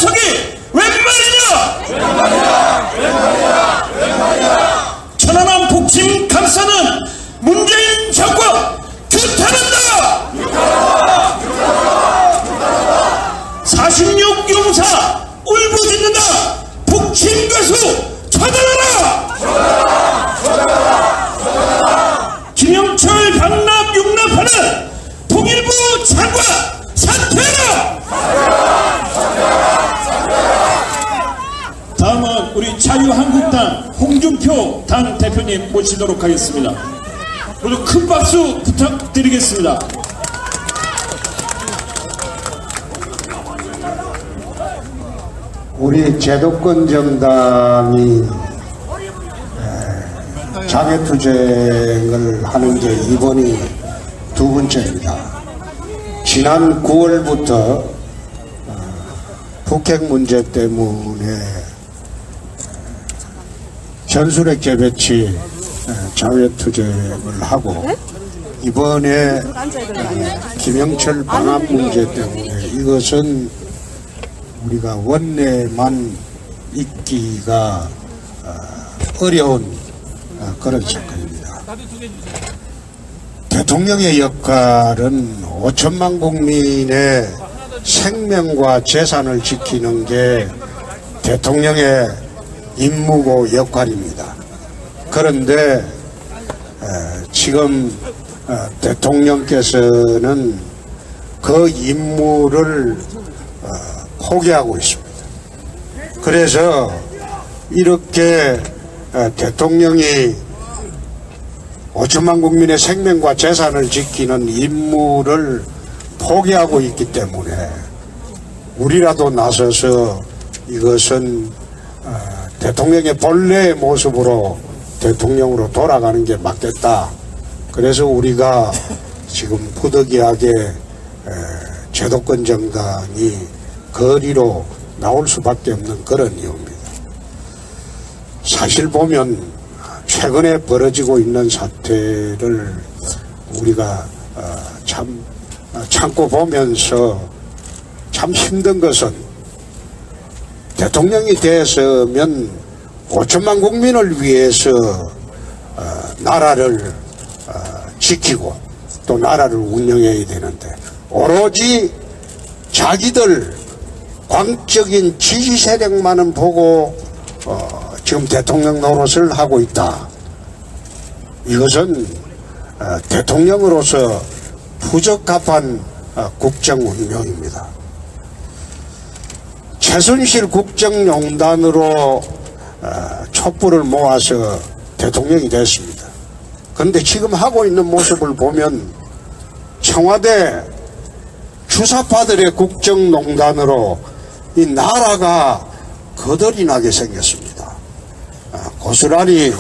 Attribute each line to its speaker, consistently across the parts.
Speaker 1: 당석이 웬 말이냐? 천안함 북침 감싸는 문재인 정권 규탄한다! 46 용사 울부짖는다! 북침 가수 처단하라! 김영철 강남 융납하는 통일부 장관 사퇴하라! 다음은 우리 자유한국당 홍준표 당 대표님 모시도록 하겠습니다. 모두 큰 박수 부탁드리겠습니다.
Speaker 2: 우리 제도권 정당이 장애투쟁을 하는 게 이번이 두 번째입니다. 지난 9월부터 북핵 문제 때문에 전술핵 재배치 장애투쟁을 하고 이번에 김영철 방한 문제 때문에 이것은 우리가 원내만 있기가 어려운 그런 사건입니다. 대통령의 역할은 5천만 국민의 생명과 재산을 지키는 게 대통령의 임무고 역할입니다. 그런데 지금 대통령께서는 그 임무를 포기하고 있습니다. 그래서 이렇게 대통령이 5천만 국민의 생명과 재산을 지키는 임무를 포기하고 있기 때문에 우리라도 나서서 이것은 대통령의 본래의 모습으로 대통령으로 돌아가는 게 맞겠다. 그래서 우리가 지금 부득이하게 제도권 정당이 거리로 나올 수밖에 없는 그런 이유입니다. 사실 보면 최근에 벌어지고 있는 사태를 우리가 참고 보면서 참 힘든 것은 대통령이 되었으면 5천만 국민을 위해서 나라를 지키고 또 나라를 운영해야 되는데 오로지 자기들 광적인 지지 세력만은 보고 지금 대통령 노릇을 하고 있다. 이것은 대통령으로서 부적합한 국정 운영입니다. 최순실 국정농단으로 촛불을 모아서 대통령이 됐습니다. 그런데 지금 하고 있는 모습을 보면 청와대 주사파들의 국정농단으로 이 나라가 거덜이 나게 생겼습니다. 고스란히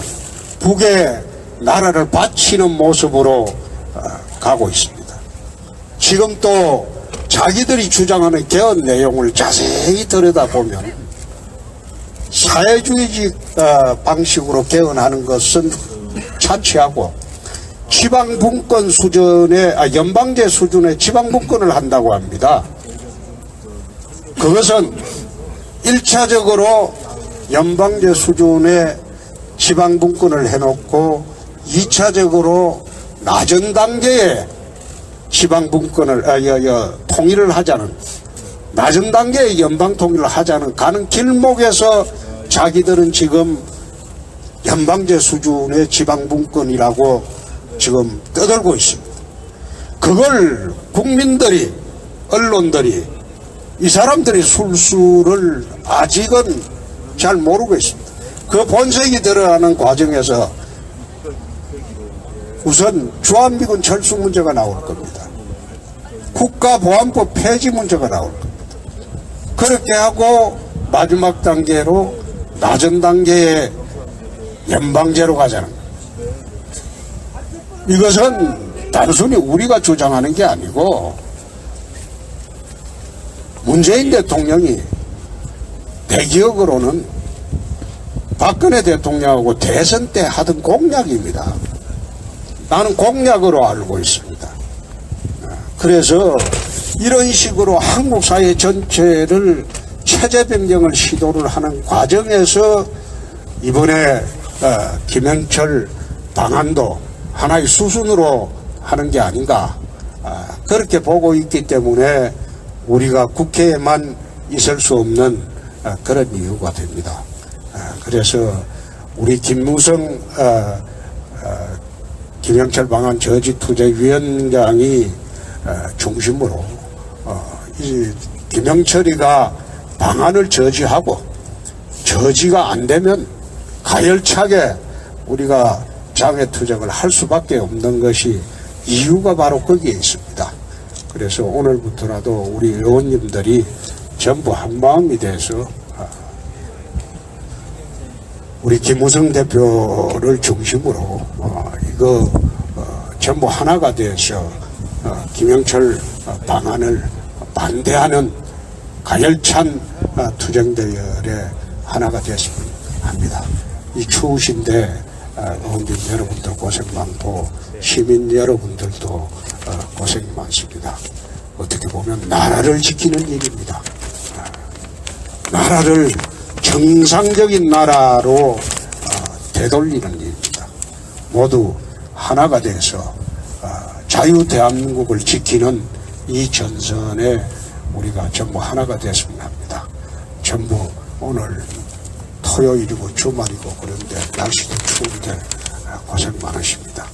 Speaker 2: 북에 나라를 바치는 모습으로 가고 있습니다. 지금 또 자기들이 주장하는 개헌 내용을 자세히 들여다보면 사회주의적 방식으로 개헌하는 것은 차치하고 지방분권 수준의 연방제 수준의 지방분권을 한다고 합니다. 그것은 1차적으로 연방제 수준의 지방분권을 해놓고 2차적으로 낮은 단계의 지방분권을 통일을 하자는, 낮은 단계의 연방 통일을 하자는 가는 길목에서 자기들은 지금 연방제 수준의 지방분권이라고 지금 떠들고 있습니다. 그걸 국민들이, 언론들이, 이 사람들이 술수를 아직은 잘 모르고 있습니다. 그 본색이 드러나는 과정에서 우선 주한미군 철수 문제가 나올 겁니다. 국가보안법 폐지 문제가 나올 겁니다. 그렇게 하고 마지막 단계로 낮은 단계의 연방제로 가자는 겁니다. 이것은 단순히 우리가 주장하는 게 아니고 문재인 대통령이 내 기억으로는 박근혜 대통령하고 대선 때 하던 공약입니다. 나는 공약으로 알고 있습니다. 그래서 이런 식으로 한국 사회 전체를 체제 변경을 시도를 하는 과정에서 이번에 김영철 방안도 하나의 수순으로 하는 게 아닌가 그렇게 보고 있기 때문에 우리가 국회에만 있을 수 없는 그런 이유가 됩니다. 그래서 우리 김무성 김영철 방안 저지투쟁위원장이 중심으로 이 김영철이가 방안을 저지하고 저지가 안 되면 가열차게 우리가 장외투쟁을 할 수밖에 없는 것이 이유가 바로 거기에 있습니다. 그래서 오늘부터라도 우리 의원님들이 전부 한마음이 돼서 우리 김무성 대표를 중심으로 이거 전부 하나가 돼서 김영철 방안을 반대하는 가열찬 투쟁대열의 하나가 됐으면 합니다. 이 추우신데 의원님 여러분들 고생 많고 시민 여러분들도 고생이 많습니다. 어떻게 보면 나라를 지키는 일입니다. 나라를 정상적인 나라로 되돌리는 일입니다. 모두 하나가 돼서 자유 대한민국을 지키는 이 전선에 우리가 전부 하나가 됐으면 합니다. 전부 오늘 토요일이고 주말이고 그런데 날씨도 추운데 고생 많으십니다.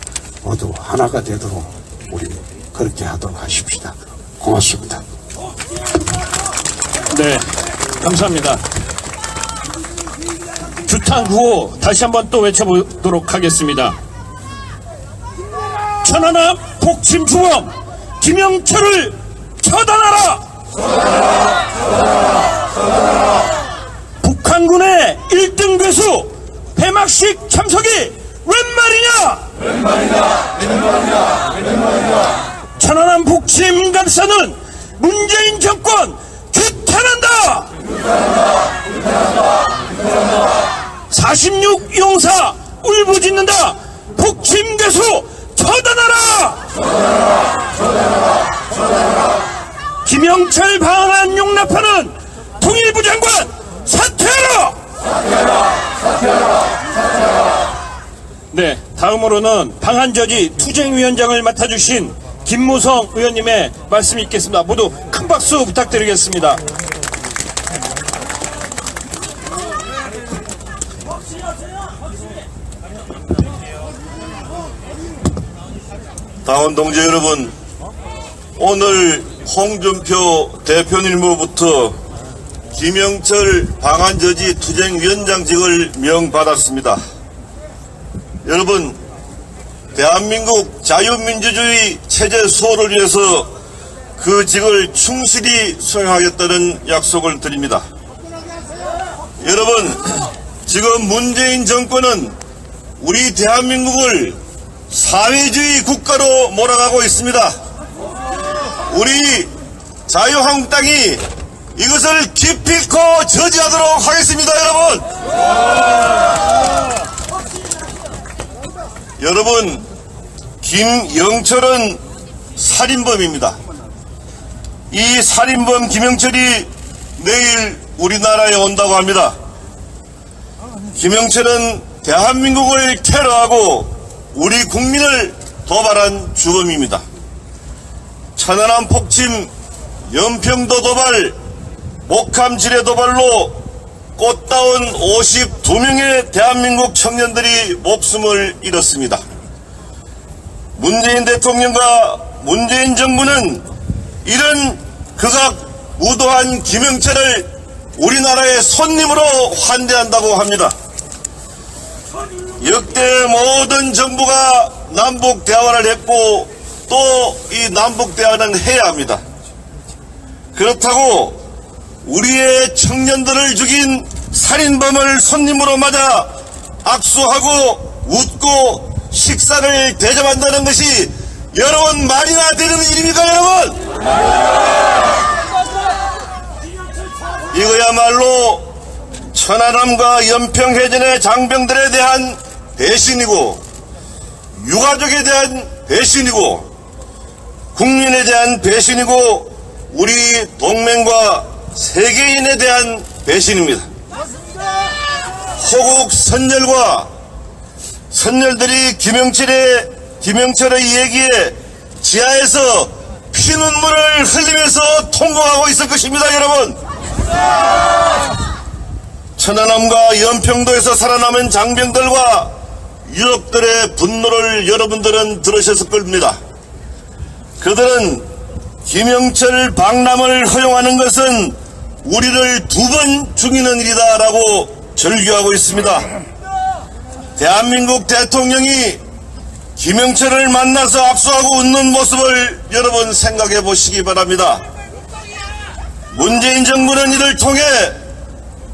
Speaker 2: 모두 하나가 되도록 우리 그렇게 하도록 하십시다. 고맙습니다.
Speaker 1: 네, 감사합니다. 규탄9호 다시 한번 또 외쳐보도록 하겠습니다. 천안함 폭침주범 김영철을 처단하라! 북한군의 1등 괴수 폐막식 참석이 웬 말이냐? 천안함 폭침 감사는 문재인 정권 규탄한다! 46 용사 울부짖는다! 폭침 괴수 처단하라! 김영철 방한 용납하는 통일부 장관 사퇴하라! 네, 다음으로는 방한저지 투쟁위원장을 맡아주신 김무성 의원님의 말씀이 있겠습니다. 모두 큰 박수 부탁드리겠습니다.
Speaker 3: 당원 동지 여러분, 오늘 홍준표 대표님으로부터 김영철 방한저지 투쟁위원장직을 명받았습니다. 여러분, 대한민국 자유민주주의 체제 수호를 위해서 그 직을 충실히 수행하겠다는 약속을 드립니다. 여러분, 지금 문재인 정권은 우리 대한민국을 사회주의 국가로 몰아가고 있습니다. 우리 자유한국당이 이것을 기필코 저지하도록 하겠습니다, 여러분. 여러분, 김영철은 살인범입니다. 이 살인범 김영철이 내일 우리나라에 온다고 합니다. 김영철은 대한민국을 테러하고 우리 국민을 도발한 주범입니다. 천안함 폭침, 연평도 도발, 목함 지뢰 도발로 꽃다운 52명의 대한민국 청년들이 목숨을 잃었습니다. 문재인 대통령과 문재인 정부는 이런 극악 무도한 김영철을 우리나라의 손님으로 환대한다고 합니다. 역대 모든 정부가 남북 대화를 했고 또 이 남북 대화는 해야 합니다. 그렇다고 우리의 청년들을 죽인 살인범을 손님으로 맞아 악수하고 웃고 식사를 대접한다는 것이 여러분 말이나 되는 일입니까, 여러분? 이거야말로 천안함과 연평해전의 장병들에 대한 배신이고 유가족에 대한 배신이고 국민에 대한 배신이고 우리 동맹과 세계인에 대한 배신입니다. 호국 선열과 선열들이 김영철의 얘기에 지하에서 피눈물을 흘리면서 통곡하고 있을 것입니다, 여러분. 천안함과 연평도에서 살아남은 장병들과 유족들의 분노를 여러분들은 들으셨을 겁니다. 그들은 김영철 방남을 허용하는 것은 우리를 2번 죽이는 일이다라고 절규하고 있습니다. 대한민국 대통령이 김영철을 만나서 악수하고 웃는 모습을 여러분 생각해 보시기 바랍니다. 문재인 정부는 이를 통해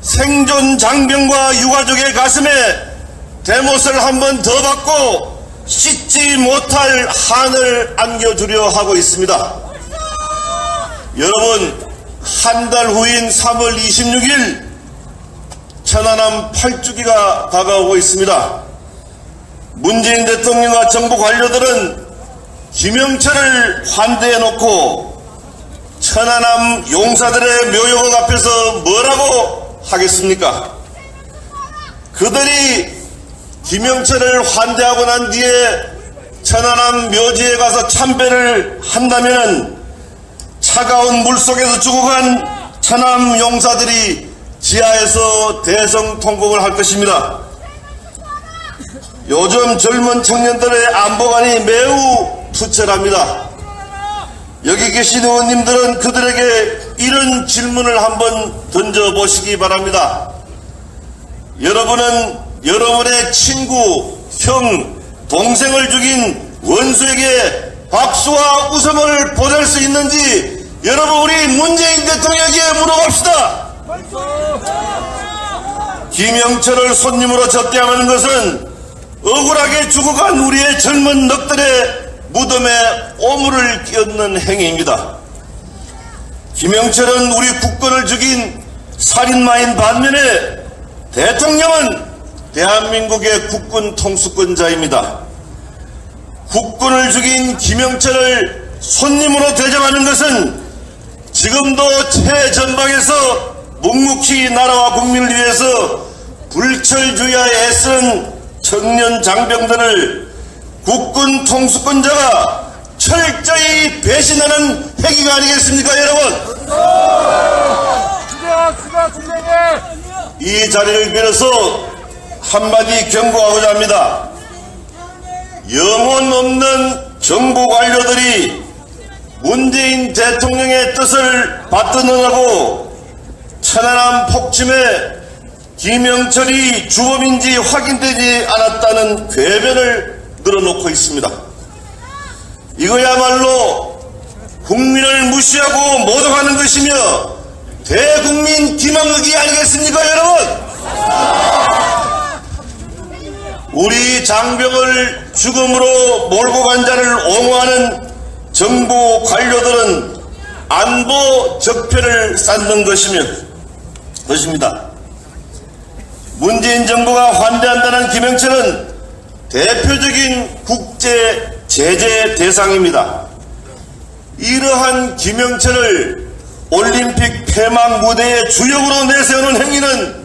Speaker 3: 생존 장병과 유가족의 가슴에 대못을 한 번 더 받고 씻지 못할 한을 안겨주려 하고 있습니다. 여러분, 한 달 후인 3월 26일 천안함 8주기가 다가오고 있습니다. 문재인 대통령과 정부 관료들은 김영철을 환대해 놓고 천안함 용사들의 묘역업 앞에서 뭐라고 하겠습니까? 그들이 김영철을 환대하고 난 뒤에 천안함 묘지에 가서 참배를 한다면 차가운 물속에서 죽어간 천안함 용사들이 지하에서 대성통곡을 할 것입니다. 요즘 젊은 청년들의 안보관이 매우 투철합니다. 여기 계신 의원님들은 그들에게 이런 질문을 한번 던져보시기 바랍니다. 여러분은 여러분의 친구, 형, 동생을 죽인 원수에게 박수와 웃음을 보낼 수 있는지 여러분 우리 문재인 대통령에게 물어봅시다. 김영철을 손님으로 접대하는 것은 억울하게 죽어간 우리의 젊은 넋들의 무덤에 오물을 끼얹는 행위입니다. 김영철은 우리 국군을 죽인 살인마인 반면에 대통령은 대한민국의 국군 통수권자입니다. 국군을 죽인 김영철을 손님으로 대접하는 것은 지금도 최전방에서 묵묵히 나라와 국민을 위해서 불철주야에 애쓰는 청년 장병들을 국군 통수권자가 철저히 배신하는 행위가 아니겠습니까, 여러분? 이 자리를 빌어서 한마디 경고하고자 합니다. 영혼 없는 정부 관료들이 문재인 대통령의 뜻을 받드느라고 천안함 폭침에 김영철이 주범인지 확인되지 않았다는 궤변을 늘어놓고 있습니다. 이거야말로 국민을 무시하고 모독하는 것이며 대국민 기망극이 아니겠습니까, 여러분? 우리 장병을 죽음으로 몰고 간 자를 옹호하는 정부 관료들은 안보 적폐를 쌓는 것입니다. 문재인 정부가 환대한다는 김영철은 대표적인 국제 제재 대상입니다. 이러한 김영철을 올림픽 폐막 무대의 주역으로 내세우는 행위는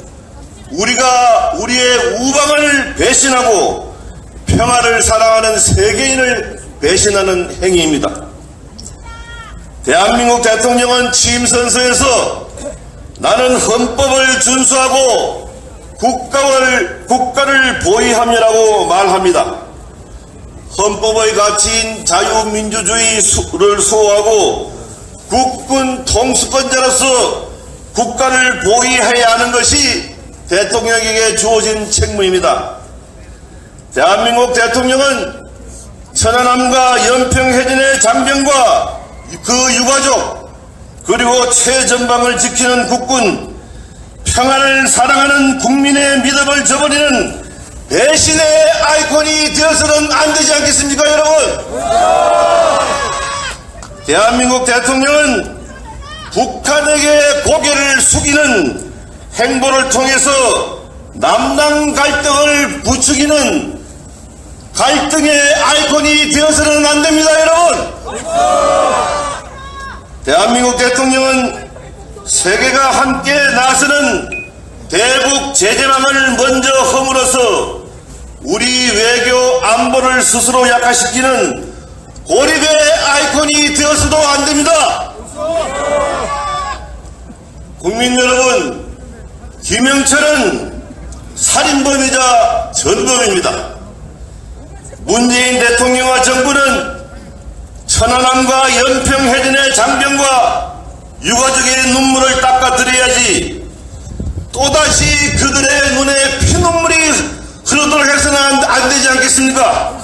Speaker 3: 우리가 우리의 우방을 배신하고 평화를 사랑하는 세계인을 배신하는 행위입니다. 대한민국 대통령은 취임선서에서 나는 헌법을 준수하고 국가를 보위함이라고 말합니다. 헌법의 가치인 자유민주주의를 수호하고 국군 통수권자로서 국가를 보위해야 하는 것이 대통령에게 주어진 책무입니다. 대한민국 대통령은 천안함과 연평해전의 장병과 그 유가족 그리고 최전방을 지키는 국군 평화를 사랑하는 국민의 믿음을 저버리는 배신의 아이콘이 되어서는 안 되지 않겠습니까, 여러분? 대한민국 대통령은 북한에게 고개를 숙이는 행보를 통해서 남남 갈등을 부추기는 갈등의 아이콘이 되어서는 안 됩니다, 여러분. 대한민국 대통령은 세계가 함께 나서는 대북 제재망을 먼저 허물어서 우리 외교 안보를 스스로 약화시키는 고립의 아이콘이 되어서도 안 됩니다. 국민 여러분, 김영철은 살인범이자 전범입니다. 문재인 대통령과 정부는 천안함과 연평해전의 장병과 유가족의 눈물을 닦아드려야지 또다시 그들의 눈에 피눈물이 흐르도록 해서는 안 되지 않겠습니까?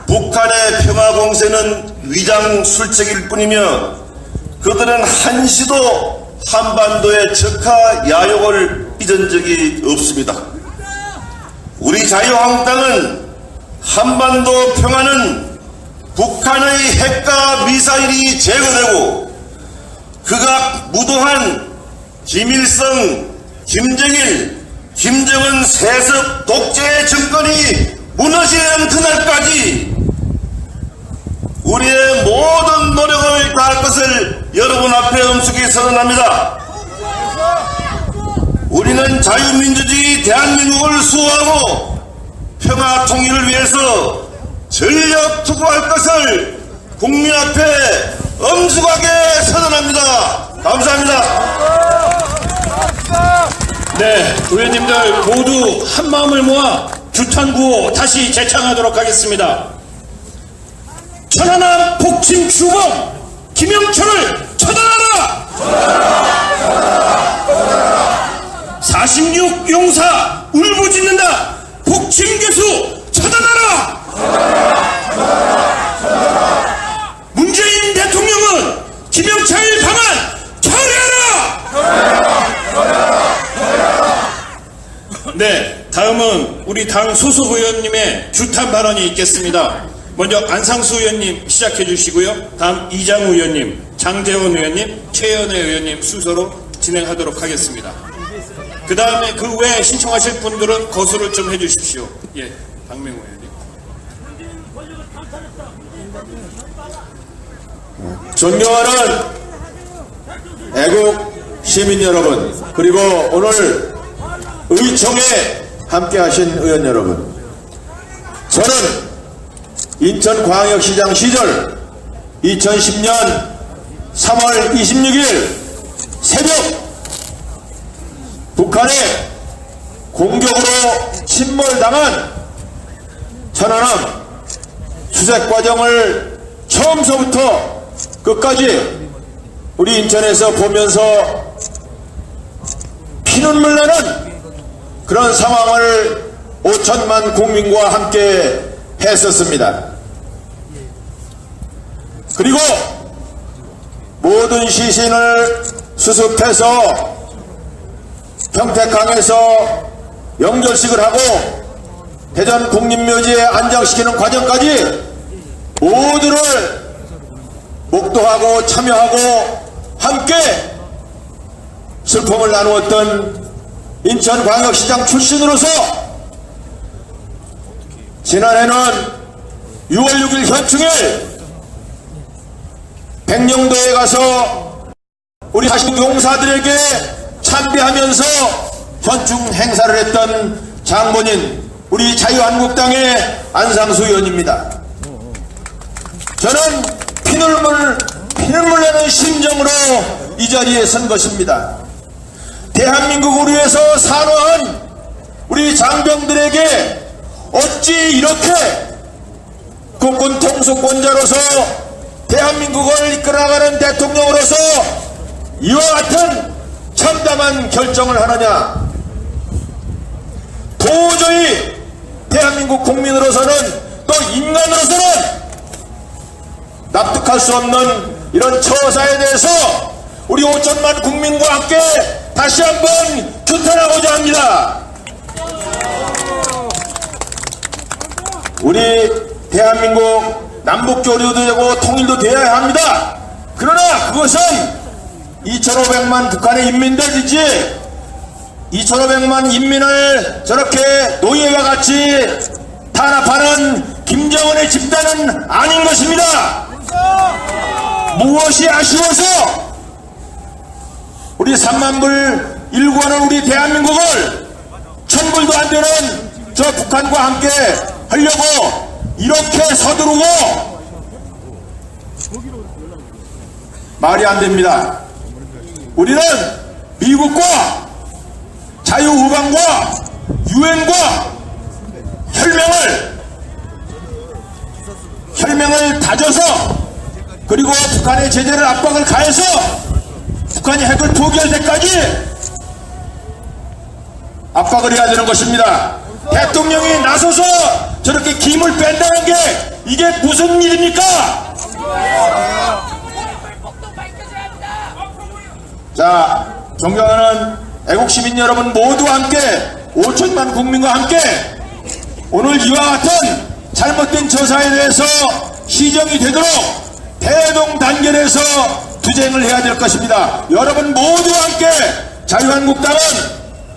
Speaker 3: 북한의 평화공세는 위장 술책일 뿐이며 그들은 한시도 한반도의 적화 야욕을 잊은 적이 없습니다. 우리 자유한국당은 한반도 평화는 북한의 핵과 미사일이 제거되고 극악 무도한 김일성, 김정일, 김정은 세습 독재 정권이 무너지는 그날까지 우리의 모든 노력을 다할 것을 여러분 앞에 엄숙히 선언합니다. 우리는 자유민주주의 대한민국을 수호하고 평화 통일을 위해서 전력 투구할 것을 국민 앞에 엄숙하게 선언합니다. 감사합니다.
Speaker 1: 네, 의원님들 모두 한 마음을 모아 규탄구호 다시 재창하도록 하겠습니다. 천안함 폭침 주범 김영철을 처단하라! 46 용사 울부짖는다 폭침 교수 처단하라! 문재인 대통령은 김영철 방안 처리하라! 네, 다음은 우리 당 소속 의원님의 규탄 발언이 있겠습니다. 먼저 안상수 의원님 시작해 주시고요. 다음 이장우 의원님, 장재원 의원님, 최연애 의원님 순서로 진행하도록 하겠습니다. 그 다음에 그 외에 신청하실 분들은 거수를 좀 해주십시오. 예, 박명호 의원님.
Speaker 4: 존경하는 애국 시민 여러분, 그리고 오늘 의총에 함께하신 의원 여러분, 저는 인천광역시장 시절 2010년 3월 26일 새벽 북한에 공격으로 침몰당한 천안함 수색 과정을 처음서부터 끝까지 우리 인천에서 보면서 피눈물 나는 그런 상황을 5천만 국민과 함께 했었습니다. 그리고 모든 시신을 수습해서 평택항에서 영절식을 하고 대전 국립묘지에 안장시키는 과정까지 모두를 목도하고 참여하고 함께 슬픔을 나누었던 인천광역시장 출신으로서 지난해는 6월 6일 현충일 백령도에 가서 우리 46 용사들에게 참배하면서 현충 행사를 했던 장본인 우리 자유한국당의 안상수 의원입니다. 저는 피눈물 나는 심정으로 이 자리에 선 것입니다. 대한민국을 위해서 산화한 우리 장병들에게 어찌 이렇게 국군 통수권자로서 대한민국을 이끌어가는 대통령으로서 이와 같은 참담한 결정을 하느냐. 도저히 대한민국 국민으로서는 또 인간으로서는 납득할 수 없는 이런 처사에 대해서 우리 5천만 국민과 함께 다시 한번 규탄하고자 합니다. 우리 대한민국 남북교류도 되고 통일도 되어야 합니다. 그러나 그것은 2,500만 북한의 인민들이지 2,500만 인민을 저렇게 노예와 같이 탄압하는 김정은의 집단은 아닌 것입니다. 무엇이 아쉬워서 우리 3만 불 일구하는 우리 대한민국을 1000불도 안 되는 저 북한과 함께 하려고 이렇게 서두르고 말이 안 됩니다. 우리는 미국과 자유우방과 유엔과 혈맹을 다져서 그리고 북한의 제재를 압박을 가해서 북한이 핵을 포기할 때까지 압박을 해야 되는 것입니다. 대통령이 나서서 저렇게 김을 뺀다는 게 이게 무슨 일입니까? 자, 존경하는 애국시민 여러분 모두와 함께 5천만 국민과 함께 오늘 이와 같은 잘못된 처사에 대해서 시정이 되도록 대동단결해서 투쟁을 해야 될 것입니다. 여러분 모두와 함께 자유한국당은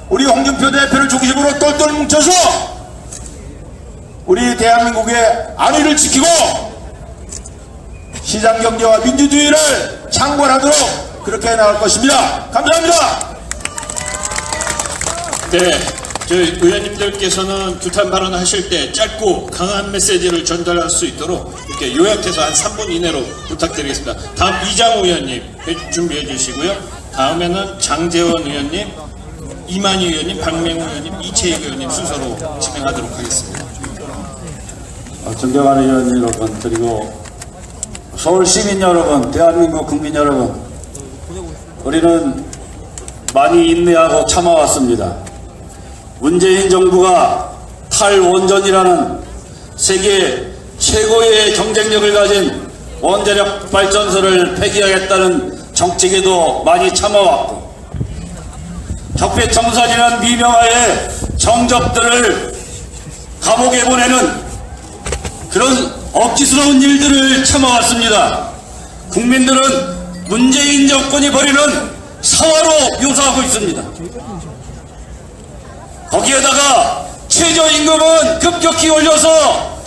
Speaker 4: 우리 홍준표 대표를 중심으로 똘똘 뭉쳐서 우리 대한민국의 안위를 지키고 시장경제와 민주주의를 창궐하도록 그렇게 나갈 것입니다. 감사합니다.
Speaker 1: 네, 저희 의원님들께서는 규탄 발언을 하실 때 짧고 강한 메시지를 전달할 수 있도록 이렇게 요약해서 한 3분 이내로 부탁드리겠습니다. 다음 이장우 의원님 준비해 주시고요. 다음에는 장제원 의원님, 이만희 의원님, 박맹우 의원님, 이채익 의원님 순서로 진행하도록 하겠습니다.
Speaker 5: 존경하는 의원 여러분, 그리고 서울 시민 여러분, 대한민국 국민 여러분, 우리는 많이 인내하고 참아왔습니다. 문재인 정부가 탈원전이라는 세계 최고의 경쟁력을 가진 원자력 발전소를 폐기하겠다는 정책에도 많이 참아왔고, 적폐청산이라는 미명하에 정적들을 감옥에 보내는 그런 억지스러운 일들을 참아왔습니다. 국민들은 문재인 정권이 벌이는 사화로 묘사하고 있습니다. 거기에다가 최저임금은 급격히 올려서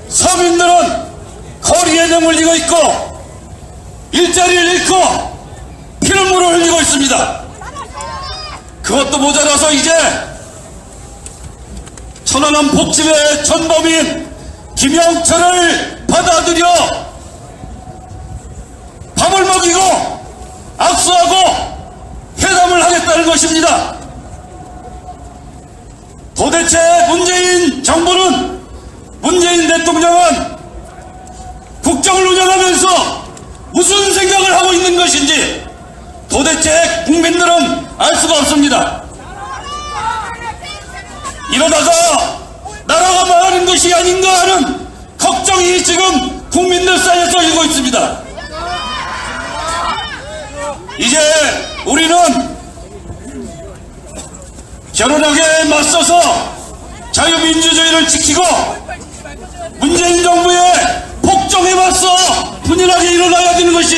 Speaker 5: 서민들은 거리에 내몰리고 있고 일자리를 잃고 피눈물을 흘리고 있습니다. 그것도 모자라서 이제 천안함 폭집의 전범인 김영철을 받아들여 밥을 먹이고 악수하고 회담을 하겠다는 것입니다. 도대체 문재인 정부는, 문재인 대통령은 국정을 운영하면서 무슨 생각을 하고 있는 것인지 도대체 국민들은 알 수가 없습니다. 이러다가 나라가 망하는 것이 아닌가 하는 걱정이 지금 국민들 사이에서 일고 있습니다. 이제 우리는 결연하게 맞서서 자유민주주의를 지키고 문재인 정부의 폭정에 맞서 분연하게 일어나야 되는 것이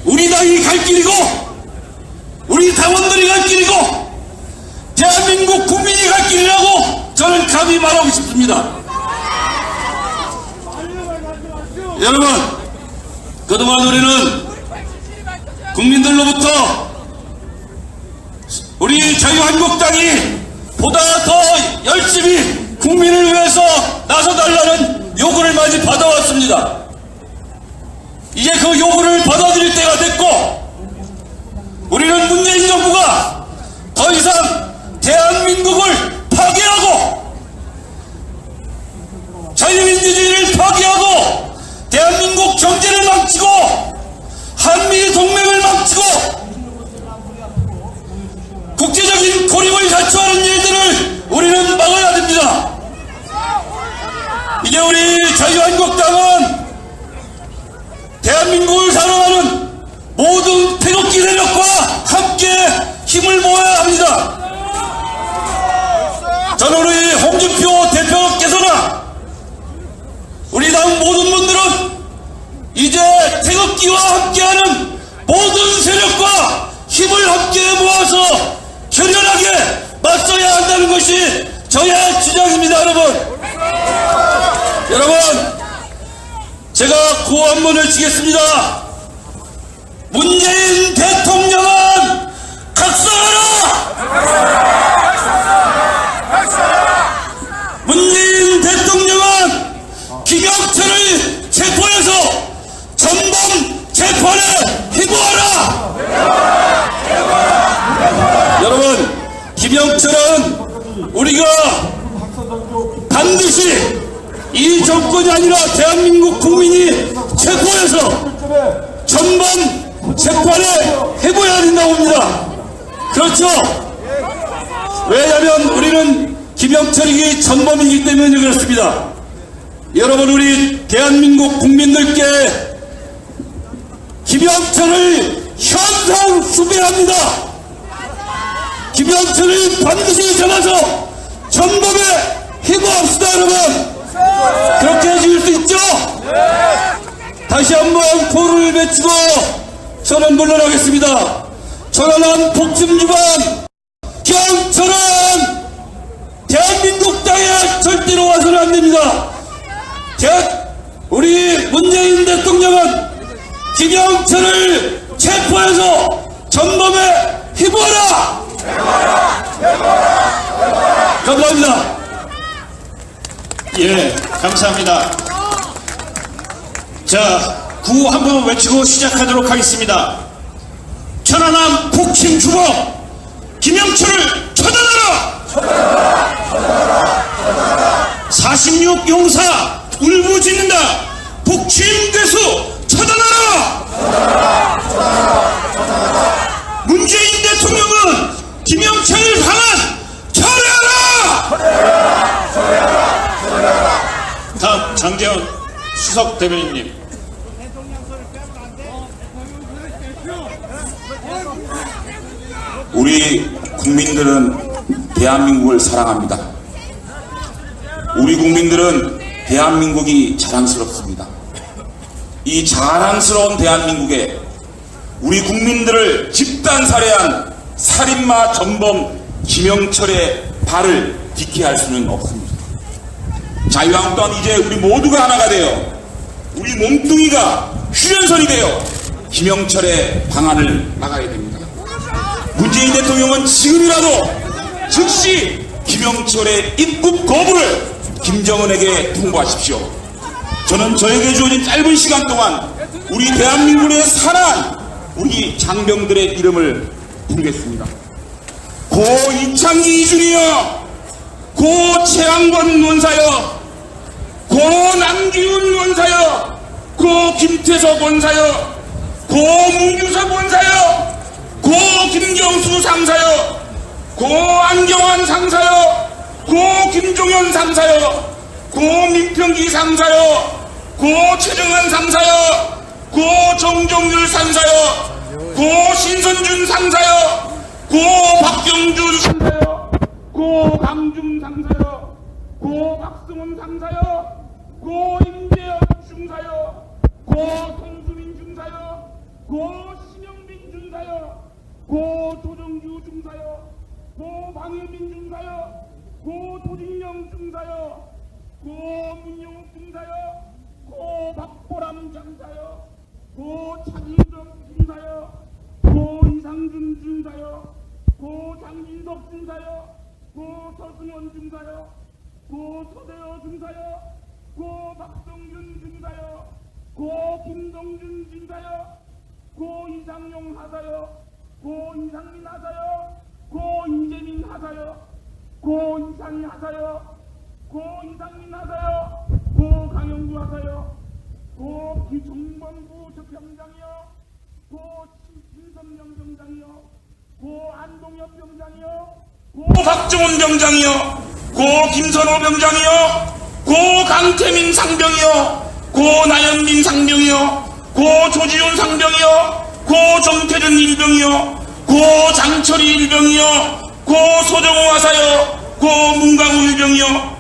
Speaker 5: 우리 당이 갈 길이고 우리 당원들이 갈 길이고 대한민국 국민이 갈 길이라고 저는 감히 말하고 싶습니다. 여러분, 그동안 우리는 국민들로부터 우리 자유한국당이 보다 더 열심히 국민을 위해서 나서달라는 요구를 많이 받아왔습니다. 이제 그 요구를 받아들일 때가 됐고, 우리는 문재인 정부가 더 이상 대한민국을 파괴하고 자유민주주의를 파괴하고 대한민국 경제를 망치고 한미 동맹을 망치고 국제적인 고립을 자초하는 일들을 우리는 막아야 됩니다. 이제 우리 자유한국당은 대한민국을 사랑하는 모든 태극기 세력과 함께 힘을 모아야 합니다. 저는 우리 홍준표 대표께서나 우리 당 모든 분들은 이제 태극기와 함께하는 모든 세력과 힘을 함께 모아서 결연하게 맞서야 한다는 것이 저의 주장입니다. 여러분, 제가 구호 한 번을 치겠습니다. 문재인 대통령은 김영철은 우리가 반드시 이 정권이 아니라 대한민국 국민이 체포해서 전범 재판에 해봐야 된다고 봅니다. 그렇죠? 왜냐하면 우리는 김영철이 전범이기 때문에 그렇습니다. 여러분, 우리 대한민국 국민들께 김영철을 현상 수배합니다. 김영철을 반드시 잡아서 전범에 해고합시다, 여러분. 그렇게 해줄 수 있죠? 다시 한번 포를 외치고 저는 물러나겠습니다. 천안함 복심주반 김영철은 대한민국 땅에 절대로 와서는 안 됩니다. 우리 문재인 대통령은 김영철을 체포해서 전범에 해부하라! 감사합니다.
Speaker 1: 예, 감사합니다. 자, 구호 한번 외치고 시작하도록 하겠습니다. 천안함 복심 주범 김영철을 처단하라! 46 용사 울부짖는다. 복심 괴수 처단하라! 문재인 대통령은 김영철 방안 철회하라! 다음 장재원 수석 대변인님.
Speaker 6: 우리 국민들은 대한민국을 사랑합니다. 우리 국민들은 대한민국이 자랑스럽습니다. 이 자랑스러운 대한민국에 우리 국민들을 집단 살해한 살인마 전범 김영철의 발을 딛게 할 수는 없습니다. 자유한국당은 이제 우리 모두가 하나가 되어 우리 몸뚱이가 휴전선이 되어 김영철의 방안을 막아야 됩니다. 문재인 대통령은 지금이라도 즉시 김영철의 입국 거부를 김정은에게 통보하십시오. 저는 저에게 주어진 짧은 시간 동안 우리 대한민국의 살아난 우리 장병들의 이름을 부르겠습니다. 고 이창기 이준이여, 고 최양권 원사여, 고 남기훈 원사여, 고 김태석 원사여, 고 문규섭 원사여, 고 김경수 상사여, 고 안경환 상사여, 고 김종현 상사여, 고 민평기 상사여, 고 최정한 상사여, 고 정정률 상사여, 고 신선준 상사여, 고 박경준 상사여, 고 강중 상사여, 고 박승원 상사여, 고 임재현 중사여, 고 송수민 중사여, 고 심영빈 중사여, 고 조정규 중사여, 고 방혜민 중사여, 고 도진영 중사여, 고 문영욱 중사여, 고 박보람 장사여, 고 차진석 중사여, 고 이상준 중사여, 고 장진석 중사여, 고 서승원 중사여, 고 서대여 중사여, 고 박성균 중사여, 고 김동준 중사여, 고 이상용 하사여, 고 이상민 하사여, 고 이재민 하사여, 고 이상희 하사여, 고 이상민 하사여, 고 강영주 하사여, 고 정범구 병장이여, 고 김선명 병장이여, 고 안동엽 병장이여, 고 박정훈 병장이여, 고 김선호 병장이여, 고 강태민 상병이여, 고 나연민 상병이여, 고 조지훈 상병이여, 고 정태준 일병이여, 고 장철이 일병이여, 고 소정호 하사여, 고 문강우 일병이여.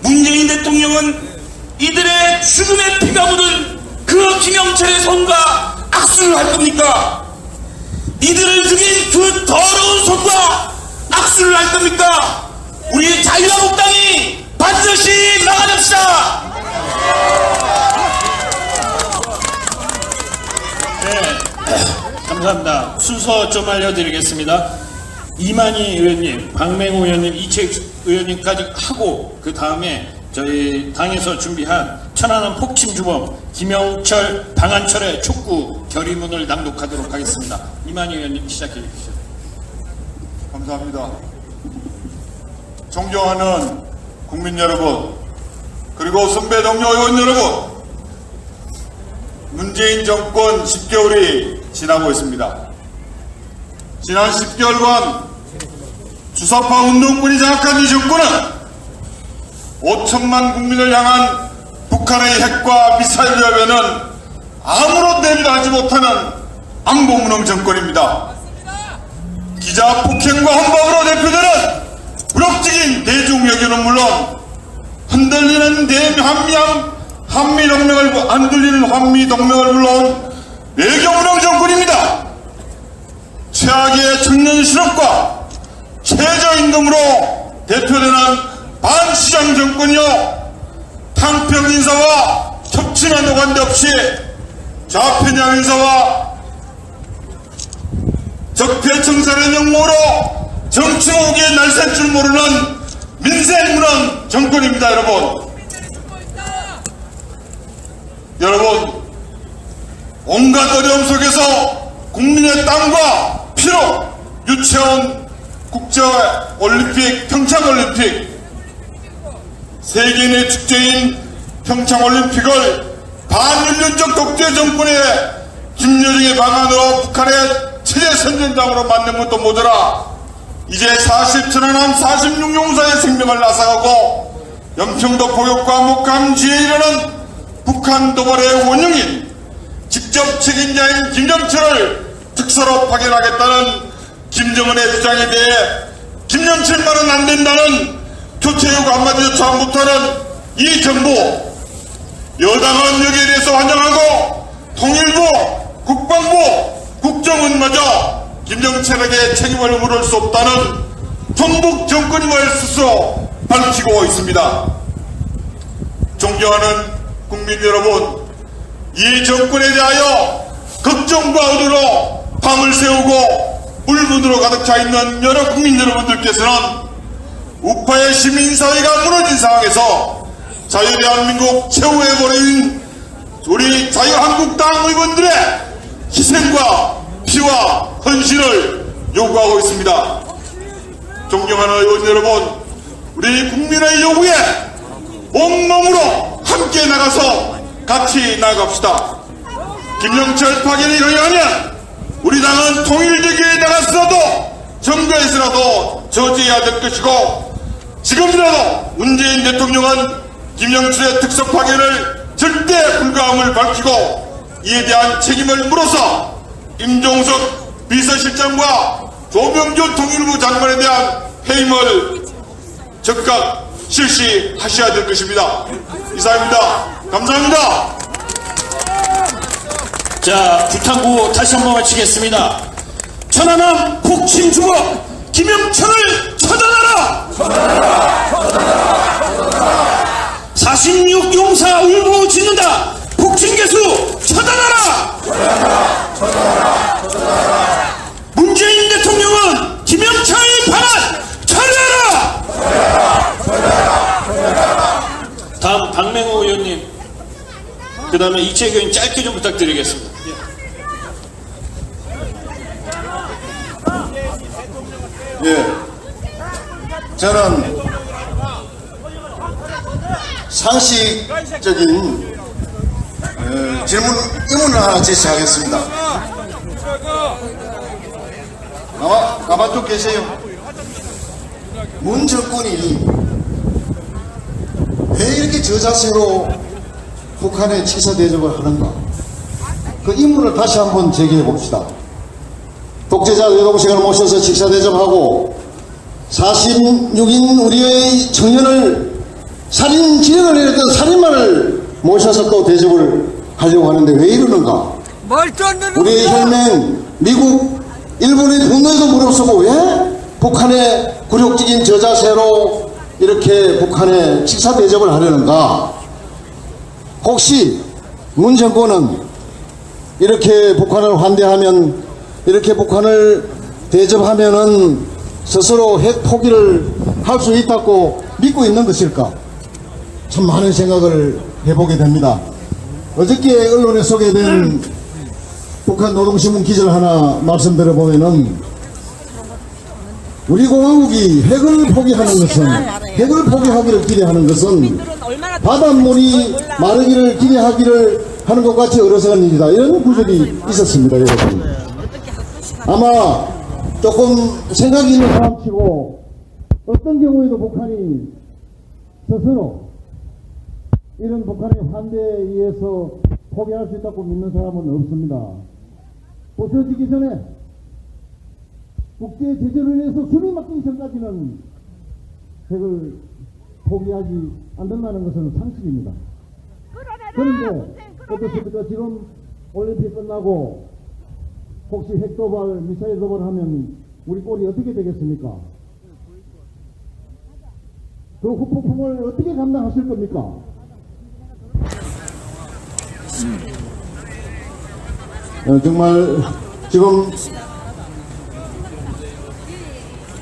Speaker 6: 문재인 대통령은 이들의 죽음의 피가 묻은 그 김영철의 손과 악수를 할 겁니까? 이들을 죽인 그 더러운 손과 악수를 할 겁니까? 우리 자유한국당이 반드시 막아냅시다.
Speaker 1: 네, 감사합니다. 순서 좀 알려드리겠습니다. 이만희 의원님, 박맹호 의원님, 이채익 의원님까지 하고 그 다음에 저희 당에서 준비한 천안함 폭침주범 김영철 방안철의 촉구 결의문을 낭독하도록 하겠습니다. 이만희 의원님 시작해 주시죠.
Speaker 7: 감사합니다. 존경하는 국민 여러분, 그리고 선배 동료 의원 여러분, 문재인 정권 10개월이 지나고 있습니다. 지난 10개월간 주사파 운동권이 장악한 이 정권은 5천만 국민을 향한 북한의 핵과 미사일 위협에는 아무런 대비도 하지 못하는 안보무능 정권입니다. 기자 폭행과 혼밥으로 대표되는 굴욕적인 대중외교는 물론 흔들리는 한미동맹을 불러온 외교무능 정권입니다. 최악의 청년 실업과 최저임금으로 대표되는 반시장 정권이요, 탕평 인사와 첩치는 오간데 없이 좌편향 인사와 적폐청산의 명목으로 정치 오기에 날샐 줄 모르는 민생무능 정권입니다. 여러분, 온갖 어려움 속에서 국민의 땀과 피로 유치원 국제올림픽, 평창올림픽, 세계인의 축제인 평창올림픽을 반인륜적 독재 정권의 김여정의 방안으로 북한의 체제 선전장으로 만든 것도 모자라 이제 40천안함 46용사의 생명을 앗아가고 연평도 포격과 목감지에 이르는 북한 도발의 원흉인 직접 책임자인 김정철을 특사로 파견하겠다는 김정은의 주장에 대해 김영철만은 안 된다는 교체육 한마디조차 못하는 이 정부, 여당은 여기에 대해서 환영하고 통일부, 국방부, 국정원마저 김정철에게 책임을 물을 수 없다는 종북 정권임을 스스로 밝히고 있습니다. 존경하는 국민 여러분, 이 정권에 대하여 걱정과 의도로 밤을 새우고 울분으로 가득 차 있는 여러 국민 여러분들께서는 우파의 시민사회가 무너진 상황에서 자유대한민국 최후의 보루인 우리 자유한국당 의원들의 희생과 피와 헌신을 요구하고 있습니다. 존경하는 의원 여러분, 우리 국민의 요구에 온몸으로 함께 나가서 같이 나아갑시다. 김영철 파견이 강요하면 우리 당은 통일되기에 나갔어도 정거에서라도 저지해야 될 것이고, 지금이라도 문재인 대통령은 김영철의 특석 파견을 절대 불가함을 밝히고 이에 대한 책임을 물어서 임종석 비서실장과 조명준 통일부 장관에 대한 해임을 즉각 실시하셔야 될 것입니다. 이상입니다. 감사합니다.
Speaker 1: 자, 부탄구 다시 한번 마치겠습니다. 천안함 북침 주거 김영철을 처단하라! 46용사 울고 짓는다! 북침개수 처단하라! 문재인 대통령은 김영철 반환 처리하라! 다음 박맹호 의원님, 그 다음에 이채규 의원님 짧게 좀 부탁드리겠습니다.
Speaker 2: 예, 저는 상식적인 의문을 하나 제시하겠습니다. 가만 좀 계세요. 문 정권이 왜 이렇게 저자세로 북한에 치사 대접을 하는가? 그 의문을 다시 한번 제기해 봅시다. 독재자 외동식을 모셔서 식사 대접하고 46인 우리의 청년을 살인 지령을 내렸던 살인마를 모셔서 또 대접을 하려고 하는데 왜 이러는가? 우리의 혈맹 미국 일본의 분노에도 무릅쓰고 왜 북한의 굴욕적인 저자세로 이렇게 북한에 식사 대접을 하려는가? 혹시 문 정권은 이렇게 북한을 환대하면, 이렇게 북한을 대접하면은 스스로 핵 포기를 할 수 있다고 믿고 있는 것일까? 참 많은 생각을 해보게 됩니다. 어저께 언론에 소개된 북한 노동신문 기사를 하나 말씀드려보면은
Speaker 8: 우리 공화국이 핵을 포기하는 것은, 핵을 포기하기를 기대하는 것은 바닷물이 마르기를 기대하기를 하는 것 같이 어리석은 일이다. 이런 구절이 있었습니다, 여러분. 아마 조금 생각이 있는 사람치고 어떤 경우에도 북한이 스스로 이런 북한의 환대에 의해서 포기할 수 있다고 믿는 사람은 없습니다. 부서지기 전에 국제 제재로 인해서 숨이 막히기 전까지는 핵을 포기하지 않는다는 것은 상식입니다. 그런데 어떻습니까? 지금 올림픽 끝나고 혹시 핵 도발, 미사일 도발하면 우리 꼴이 어떻게 되겠습니까? 그 후폭풍을 어떻게 감당하실 겁니까? 정말 지금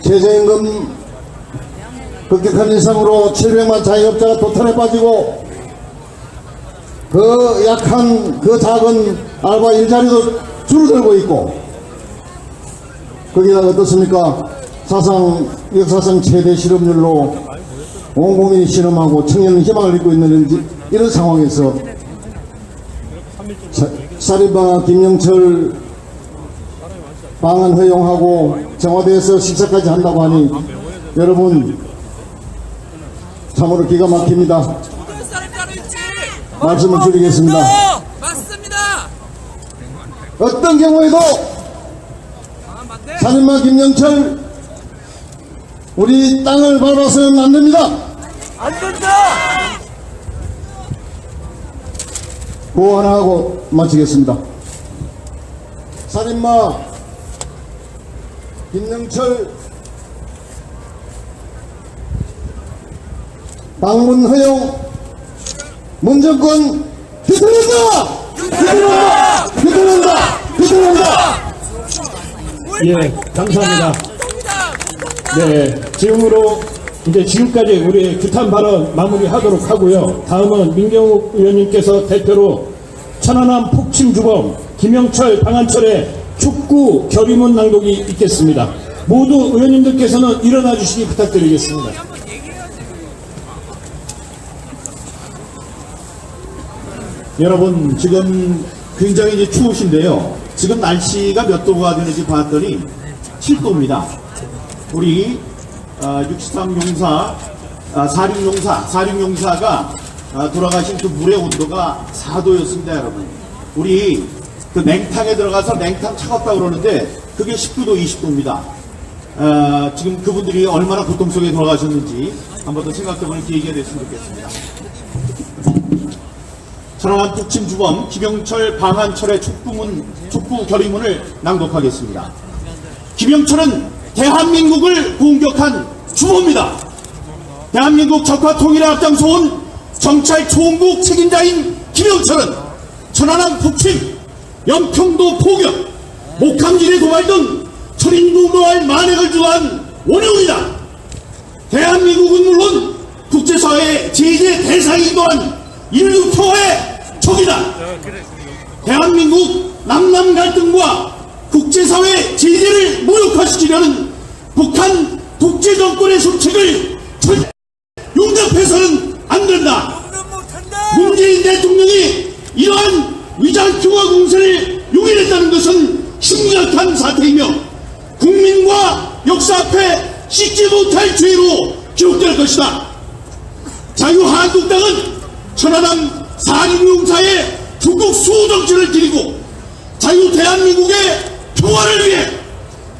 Speaker 8: 최저임금 급격한 인상으로 700만 자영업자가 도탄에 빠지고 그 약한 그 작은 알바 일자리도 줄어들고 있고 거기다가 어떻습니까? 역사상 최대 실업률로 온 국민이 실험하고 청년은 희망을 잃고 있는 이런 상황에서 사리바 김영철 방한 허용하고 청와대에서 식사까지 한다고 하니 여러분 참으로 기가 막힙니다. 말씀을 줄이겠습니다.
Speaker 9: 맞습니다.
Speaker 8: 어떤 경우에도 살인마 김영철 우리 땅을 밟아서는 안 됩니다.
Speaker 9: 안 된다.
Speaker 8: 구호 하나 하고 마치겠습니다. 살인마 김영철 방문 허용 문정권 뒤틀린다.
Speaker 1: 예, 감사합니다. 네, 지금으로 이제 지금까지 우리 규탄 발언 마무리하도록 하고요. 다음은 민경욱 의원님께서 대표로 천안함 폭침주범 김영철 방한철의 축구 결의문 낭독이 있겠습니다. 모두 의원님들께서는 일어나 주시기 부탁드리겠습니다.
Speaker 4: 여러분 지금 굉장히 이제 추우신데요. 지금 날씨가 몇 도가 되는지 봤더니 7도입니다. 우리 63용사, 46용사가 돌아가신 그 물의 온도가 4도였습니다, 여러분. 우리 그 냉탕에 들어가서 냉탕 차갑다 그러는데 그게 19도, 20도입니다. 지금 그분들이 얼마나 고통 속에 돌아가셨는지 한번 더 생각해보는 계기가 됐으면 좋겠습니다. 천안함 폭침주범 김영철 방한철의 촉구 결의문을 낭독하겠습니다. 김영철은 대한민국을 공격한 주범입니다. 대한민국 적화 통일에 앞장서온 정찰 총국 책임자인 김영철은 천안함 폭침, 연평도 포격, 목함질의 도발 등 철인무모할 만행을 주한 원흉이다. 대한민국은 물론 국제사회의 제재 대상이기도 한 인류 평화의 적이다. 대한민국 남남 갈등과 국제사회 제재를 무력화시키려는 북한 독재정권의 정책을 절대 용납해서는 안 된다. 문재인 대통령이 이러한 위장평화 공세를 용인했다는 것은 심각한 사태이며 국민과 역사 앞에 씻지 못할 죄로 기록될 것이다. 자유한국당은 천안함 46용사의 중국 수호 정치를 기리고 자유 대한민국의 평화를 위해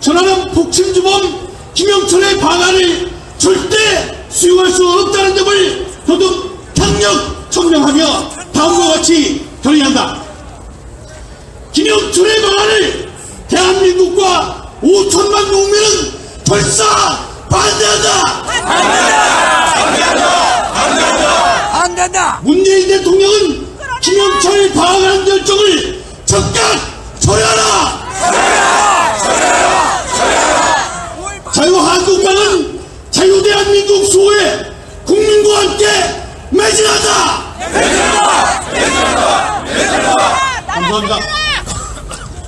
Speaker 4: 천안함 폭침주범 김영철의 방안을 절대 수용할 수 없다는 점을 더욱 강력 청명하며 다음과 같이 결의한다. 김영철의 방안을 대한민국과 5천만 국민은 결사 반대한다.
Speaker 9: 안 된다.
Speaker 4: 문재인 대통령은 김영철 방한 결정을 즉각 처리하라. 자유한국당은 자유대한민국 수호에 국민과 함께 매진한다. 감사합니다.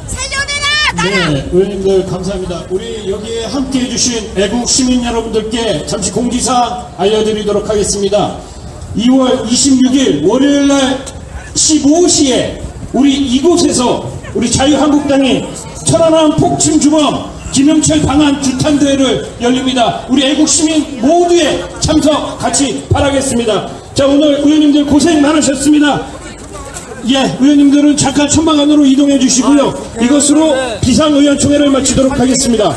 Speaker 10: 살려내라!
Speaker 1: 네, 의원님들 감사합니다. 우리 여기에 함께 해주신 애국 시민 여러분들께 잠시 공지사항 알려드리도록 하겠습니다. 2월 26일 월요일날 15시에 우리 이곳에서 우리 자유한국당이 천안함 폭침주범 김영철 방한 규탄대회를 열립니다. 우리 애국시민 모두의 참석 같이 바라겠습니다. 자, 오늘 의원님들 고생 많으셨습니다. 예, 의원님들은 잠깐 천막안으로 이동해 주시고요. 이것으로 비상의원총회를 마치도록 하겠습니다.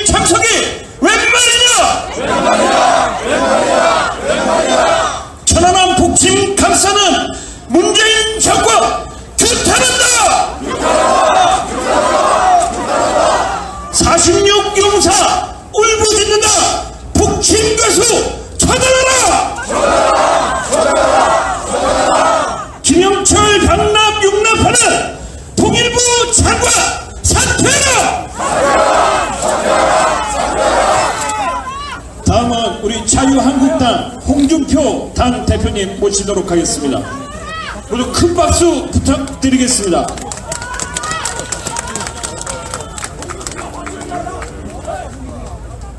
Speaker 5: 참석이 웬 말이냐? 천안함 폭침 감싸는 문재인 정권 규탄한다! 46 용사 울부짖는다! 폭침 가수 처단하라! 김영철 강남 용납하는 통일부 장관 사퇴하라!
Speaker 1: 다음은 우리 자유한국당 홍준표 당 대표님 모시도록 하겠습니다. 모두 큰 박수 부탁드리겠습니다.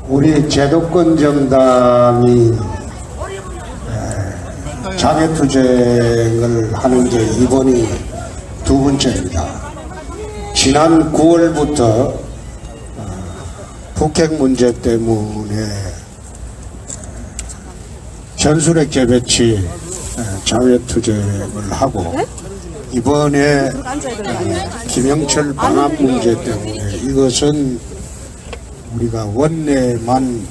Speaker 2: 우리 제도권 정당이 장애투쟁을 하는 게 이번이 두 번째입니다. 지난 9월부터 북핵 문제 때문에 전술핵 재배치 장애투쟁을 하고 이번에 김영철 방한 문제 때문에 이것은 우리가 원내만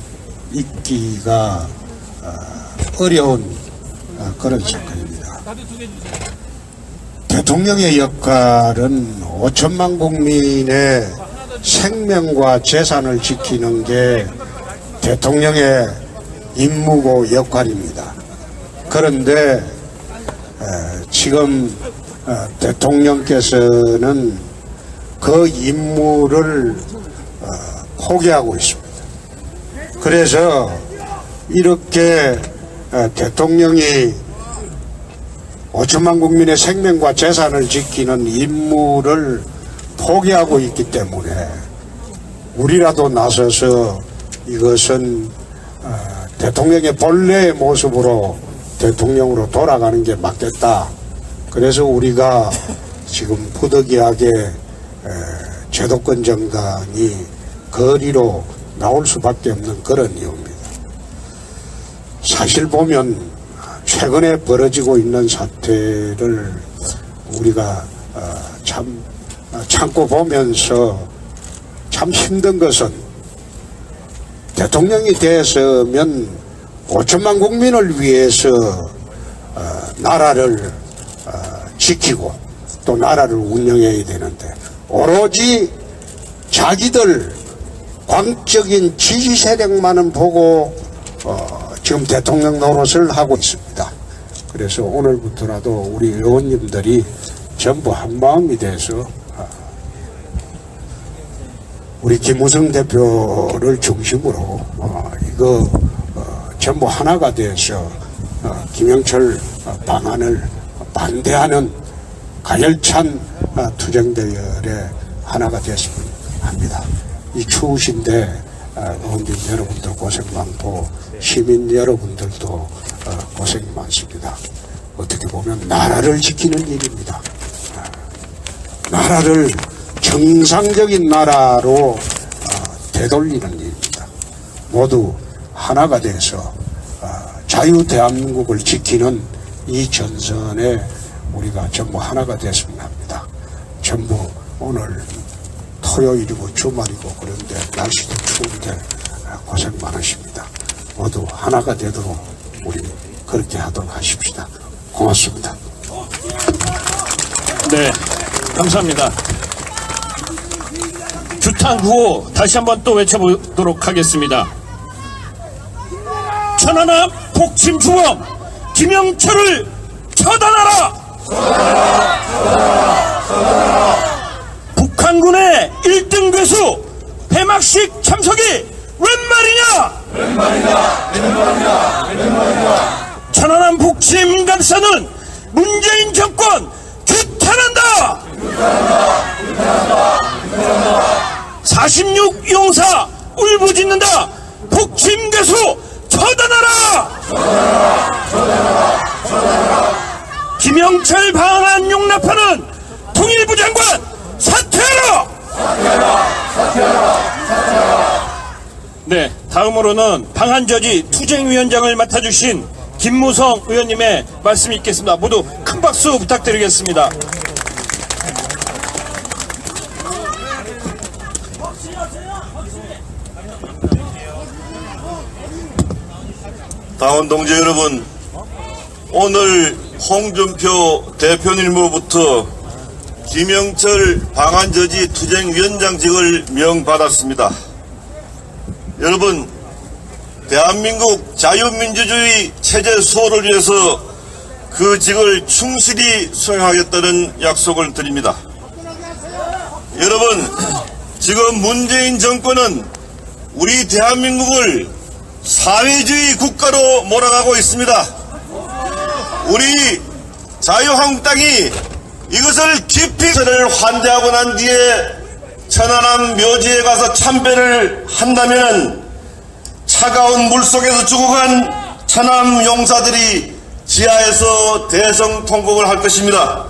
Speaker 2: 있기가 어려운 그런 사건입니다. 대통령의 역할은 5천만 국민의 생명과 재산을 지키는 게 대통령의 임무고 역할입니다. 그런데 지금 대통령께서는 그 임무를 포기하고 있습니다. 그래서 이렇게 대통령이 5천만 국민의 생명과 재산을 지키는 임무를 포기하고 있기 때문에 우리라도 나서서 이것은 대통령의 본래의 모습으로 대통령으로 돌아가는 게 맞겠다. 그래서 우리가 지금 부득이하게 제도권 정당이 거리로 나올 수밖에 없는 그런 이유입니다. 사실 보면 최근에 벌어지고 있는 사태를 우리가 참고 보면서 참 힘든 것은 대통령이 되었으면 5천만 국민을 위해서 나라를 지키고 또 나라를 운영해야 되는데 오로지 자기들 광적인 지지 세력만은 보고 지금 대통령 노릇을 하고 있습니다. 그래서 오늘부터라도 우리 의원님들이 전부 한마음이 돼서 우리 김무성 대표를 중심으로 이거 전부 하나가 돼서 김영철 방안을 반대하는 가열찬 투쟁대열의 하나가 됐으면 합니다. 이 추우신데 의원님 여러분들 고생 많고 시민 여러분들도 고생이 많습니다. 어떻게 보면 나라를 지키는 일입니다. 나라를 정상적인 나라로 되돌리는 일입니다. 모두 하나가 돼서 자유 대한민국을 지키는 이 전선에 우리가 전부 하나가 됐으면 합니다. 전부 오늘 토요일이고 주말이고 그런데 날씨도 추운데 고생 많으십니다. 모두 하나가 되도록 우리 그렇게 하도록 하십시다. 고맙습니다.
Speaker 1: 네, 감사합니다. 규탄 구호 다시 한번 또 외쳐보도록 하겠습니다. 천안함 복침주범 김영철을 처단하라! 북한군의 1등 괴수 폐막식 참석이 웬 말이냐? 천안함 복침 감사는 문재인 정권 규탄한다! 46용사 울부짖는다! 복침 괴수 처단하라! 김영철 방한 용납하는 통일부 장관 사퇴하라! 네, 다음으로는 방한저지 투쟁위원장을 맡아주신 김무성 의원님의 말씀이 있겠습니다. 모두 큰 박수 부탁드리겠습니다.
Speaker 3: 당원 동지 여러분, 오늘 홍준표 대표님으로부터 김영철 방한저지 투쟁위원장직을 명받았습니다. 여러분, 대한민국 자유민주주의 체제 수호를 위해서 그 직을 충실히 수행하겠다는 약속을 드립니다. 여러분, 지금 문재인 정권은 우리 대한민국을 사회주의 국가로 몰아가고 있습니다. 우리 자유한국당이 이것을 깊이 환대하고 난 뒤에 천안함 묘지에 가서 참배를 한다면 차가운 물속에서 죽어간 천안함 용사들이 지하에서 대성통곡을 할 것입니다.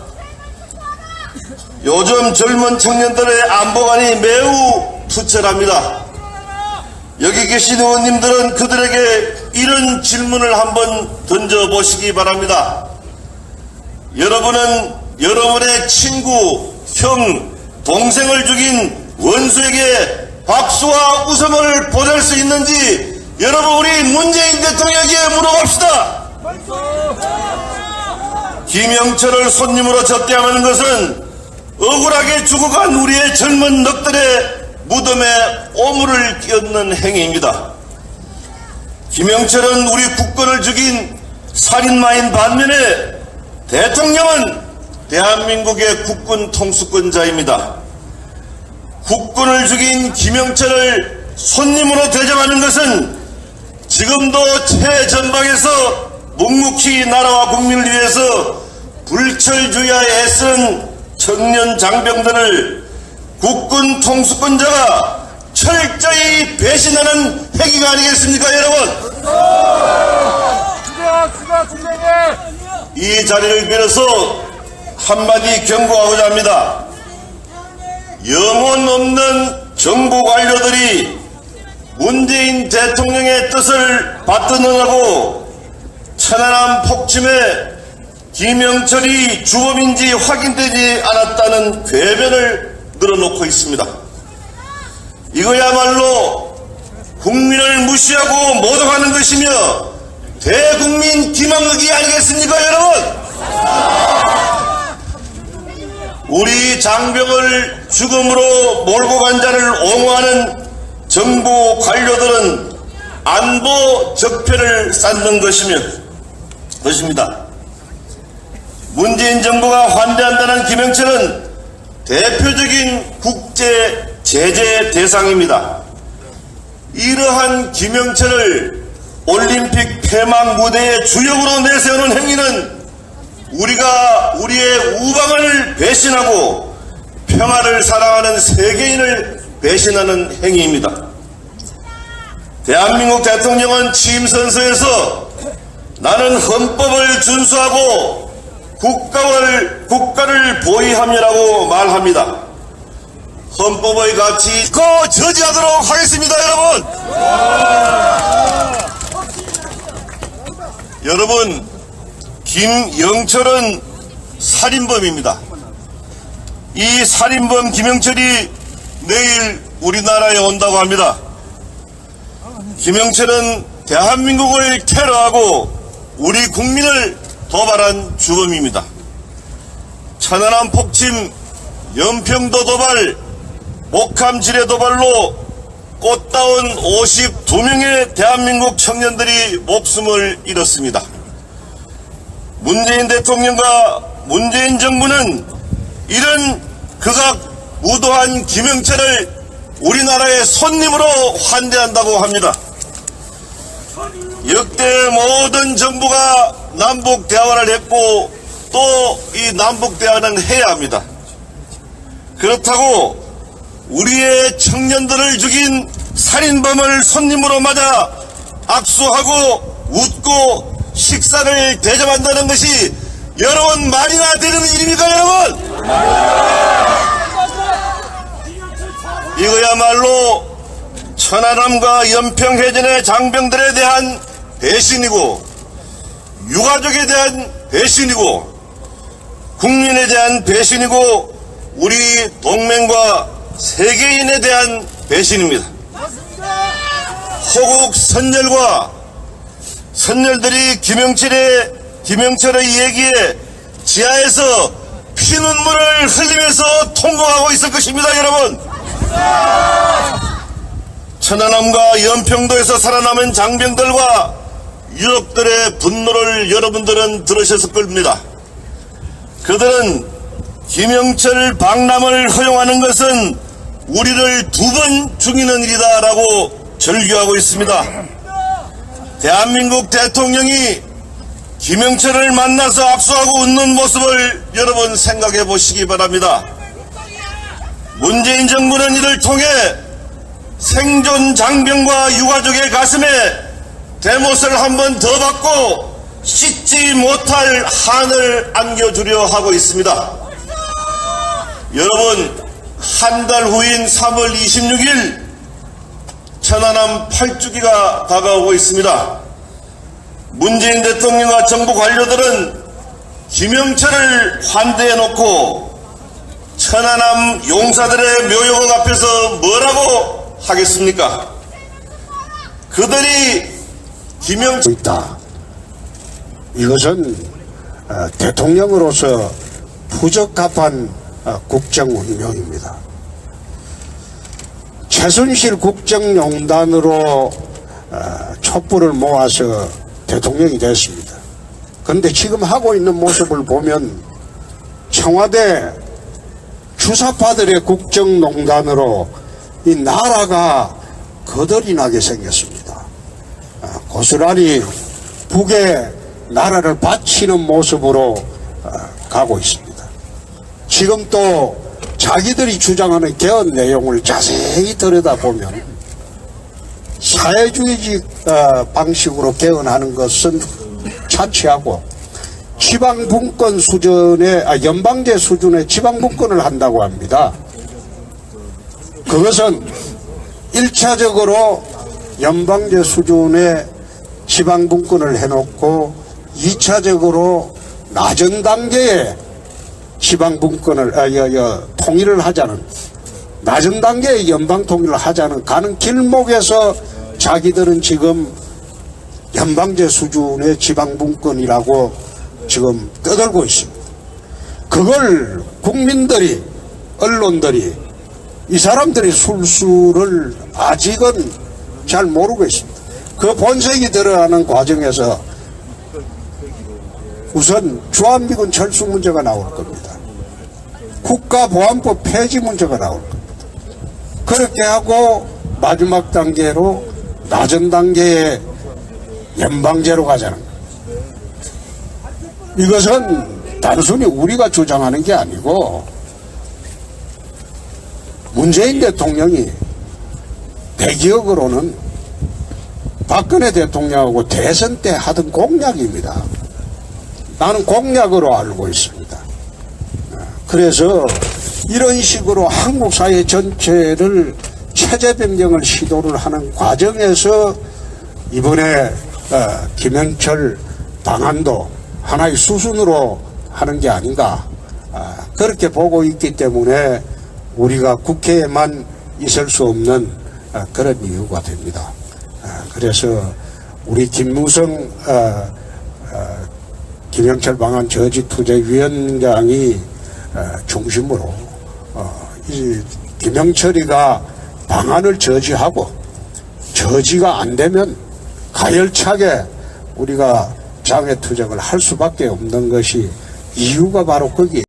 Speaker 3: 요즘 젊은 청년들의 안보관이 매우 투철합니다. 여기 계신 의원님들은 그들에게 이런 질문을 한번 던져보시기 바랍니다. 여러분은 여러분의 친구, 형, 동생을 죽인 원수에게 박수와 웃음을 보낼 수 있는지 여러분 우리 문재인 대통령에게 물어봅시다. 김영철을 손님으로 접대하는 것은 억울하게 죽어간 우리의 젊은 넋들의 무덤에 오물을 끼얹는 행위입니다. 김영철은 우리 국군을 죽인 살인마인 반면에 대통령은 대한민국의 국군 통수권자입니다. 국군을 죽인 김영철을 손님으로 대접하는 것은 지금도 최전방에서 묵묵히 나라와 국민을 위해서 불철주야에 애쓰는 청년 장병들을 국군 통수권자가 철저히 배신하는 행위가 아니겠습니까, 여러분? 이 자리를 빌어서 한마디 경고하고자 합니다. 영혼 없는 정부 관료들이 문재인 대통령의 뜻을 받드느라고 천안함 폭침에 김영철이 주범인지 확인되지 않았다는 궤변을 늘어놓고 있습니다. 이거야말로 국민을 무시하고 모독하는 것이며 대국민 기만극이 아니겠습니까, 여러분? 우리 장병을 죽음으로 몰고 간 자를 옹호하는 정부 관료들은 안보 적폐를 쌓는 것입니다. 문재인 정부가 환대한다는 김영철은 대표적인 국제 제재 대상입니다. 이러한 김영철을 올림픽 폐막 무대의 주역으로 내세우는 행위는 우리가 우리의 우방을 배신하고 평화를 사랑하는 세계인을 배신하는 행위입니다. 대한민국 대통령은 취임 선서에서 나는 헌법을 준수하고 국가를 보위함이라고 말합니다. 헌법의 가치 저지하도록 하겠습니다, 여러분. 여러분, 김영철은 살인범입니다. 이 살인범 김영철이 내일 우리나라에 온다고 합니다. 김영철은 대한민국을 테러하고 우리 국민을 도발한 주범입니다. 천안함 폭침, 연평도 도발, 목함 지뢰 도발로 꽃다운 52명의 대한민국 청년들이 목숨을 잃었습니다. 문재인 대통령과 문재인 정부는 이런 극악 무도한 김영철을 우리나라의 손님으로 환대한다고 합니다. 역대 모든 정부가 남북 대화를 했고 또 이 남북 대화는 해야 합니다. 그렇다고 우리의 청년들을 죽인 살인범을 손님으로 맞아 악수하고 웃고 식사를 대접한다는 것이 여러분 말이나 되는 일입니까 여러분? 이거야말로 천안함과 연평해전의 장병들에 대한 배신이고 유가족에 대한 배신이고 국민에 대한 배신이고 우리 동맹과 세계인에 대한 배신입니다. 호국 선열과 선열들이 김영철의 얘기에 지하에서 피눈물을 흘리면서 통곡하고 있을 것입니다 여러분. 천안함과 연평도에서 살아남은 장병들과 유족들의 분노를 여러분들은 들으셨을 겁니다. 그들은 김영철 방남을 허용하는 것은 우리를 두 번 죽이는 일이다라고 절규하고 있습니다. 대한민국 대통령이 김영철을 만나서 악수하고 웃는 모습을 여러분 생각해 보시기 바랍니다. 문재인 정부는 이를 통해 생존 장병과 유가족의 가슴에 대못을 한 번 더 받고 씻지 못할 한을 안겨주려 하고 있습니다. 여러분, 한 달 후인 3월 26일 천안함 8주기가 다가오고 있습니다. 문재인 대통령과 정부 관료들은 김영철을 환대해놓고 천안함 용사들의 묘역을 앞에서 뭐라고 하겠습니까? 그들이 김영철
Speaker 2: 있다. 이것은 대통령으로서 부적합한 국정 운영입니다. 최순실 국정농단으로 촛불을 모아서 대통령이 됐습니다. 그런데 지금 하고 있는 모습을 보면 청와대 주사파들의 국정농단으로 이 나라가 거덜이 나게 생겼습니다. 고스란히 북에 나라를 바치는 모습으로 가고 있습니다. 지금 또 자기들이 주장하는 개헌 내용을 자세히 들여다보면 사회주의적 방식으로 개헌하는 것은 차치하고 지방분권 수준의 연방제 수준의 지방분권을 한다고 합니다. 그것은 1차적으로 연방제 수준의 지방분권을 해놓고 2차적으로 낮은 단계의 지방분권을 통일을 하자는, 낮은 단계의 연방 통일을 하자는 가는 길목에서 자기들은 지금 연방제 수준의 지방분권이라고 지금 떠들고 있습니다. 그걸 국민들이, 언론들이, 이 사람들이 술수를 아직은 잘 모르고 있습니다. 그 본색이 드러나는 과정에서 우선 주한미군 철수 문제가 나올 겁니다. 국가보안법 폐지 문제가 나올 겁니다. 그렇게 하고 마지막 단계로 낮은 단계의 연방제로 가자는 겁니다. 이것은 단순히 우리가 주장하는 게 아니고 문재인 대통령이 내 기억으로는 박근혜 대통령하고 대선 때 하던 공약입니다. 나는 공약으로 알고 있습니다. 그래서 이런 식으로 한국 사회 전체를 체제 변경을 시도를 하는 과정에서 이번에 김영철 방안도 하나의 수순으로 하는 게 아닌가 그렇게 보고 있기 때문에 우리가 국회에만 있을 수 없는 그런 이유가 됩니다. 그래서 우리 김무성 김영철 방한 저지투자위원장이 중심으로 이 김영철이가 방안을 저지하고 저지가 안 되면 가열차게 우리가 장외투쟁을 할 수밖에 없는 것이 이유가 바로 거기에